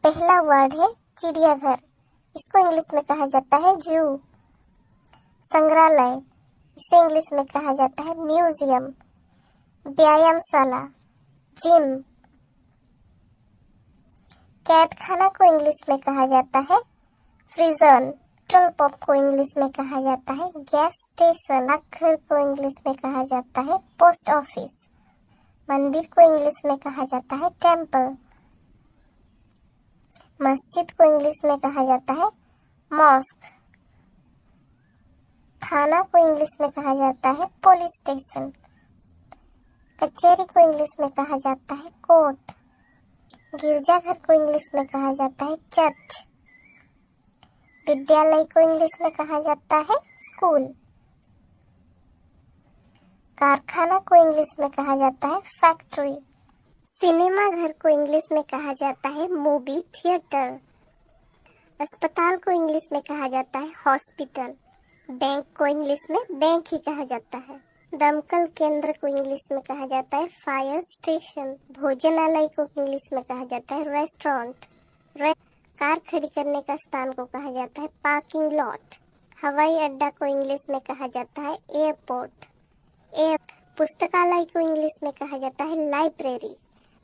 पहला वर्ड है चिड़ियाघर, इसको इंग्लिश में कहा जाता है जू। संग्रहालय, इसे इंग्लिश में कहा जाता है म्यूजियम। व्यायामशाला, जिम। कैद खाना को इंग्लिश में कहा जाता है प्रिजन। पेट्रोल पंप को इंग्लिश में कहा जाता है गैस स्टेशन। डाकघर को इंग्लिश में कहा जाता है पोस्ट ऑफिस। मंदिर को इंग्लिश में कहा जाता है टेम्पल। मस्जिद को इंग्लिश में कहा जाता है मॉस्क। थाना को इंग्लिश में कहा जाता है पुलिस स्टेशन। कचहरी को इंग्लिश में कहा जाता है कोर्ट। गिरजाघर को इंग्लिश में कहा जाता है चर्च। विद्यालय को इंग्लिश में कहा जाता है स्कूल। कारखाना को इंग्लिश में कहा जाता है फैक्ट्री। सिनेमा घर को इंग्लिश में कहा जाता है मूवी थिएटर। अस्पताल को इंग्लिश में कहा जाता है हॉस्पिटल। बैंक को इंग्लिश में बैंक ही कहा जाता है। दमकल केंद्र को इंग्लिश में कहा जाता है फायर स्टेशन। भोजनालय को इंग्लिश में कहा जाता है रेस्टोरेंट। कार खड़ी करने का स्थान को कहा जाता है पार्किंग लॉट। हवाई अड्डा को इंग्लिश में कहा जाता है एयरपोर्ट। पुस्तकालय को इंग्लिश में कहा जाता है लाइब्रेरी।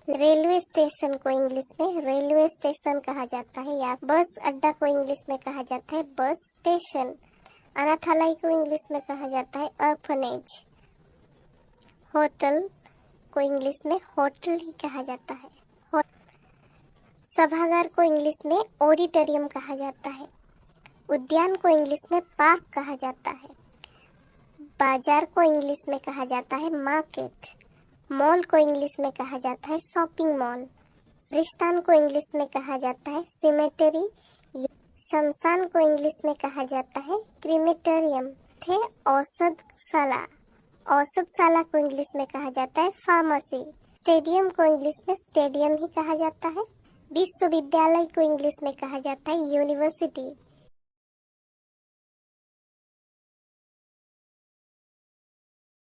रेलवे स्टेशन को इंग्लिश में रेलवे स्टेशन कहा जाता है या बस अड्डा को इंग्लिश में कहा जाता है बस स्टेशन। अनाथालय को इंग्लिश में कहा जाता है ऑर्फनेज। होटल को इंग्लिश में होटल ही कहा जाता है। सभागार को इंग्लिश में ऑडिटोरियम कहा जाता है। उद्यान को इंग्लिश में पार्क कहा जाता है। बाजार को इंग्लिश में कहा जाता है मार्केट। मॉल को इंग्लिश में कहा जाता है शॉपिंग मॉल। कब्रिस्तान को इंग्लिश में कहा जाता है सिमेटरी। शमशान को इंग्लिश में कहा जाता है क्रीमेटोरियम। औषधशाला, औषधशाला को इंग्लिश में कहा जाता है फार्मेसी। स्टेडियम को इंग्लिश में स्टेडियम ही कहा जाता है। विश्वविद्यालय को इंग्लिश में कहा जाता है यूनिवर्सिटी।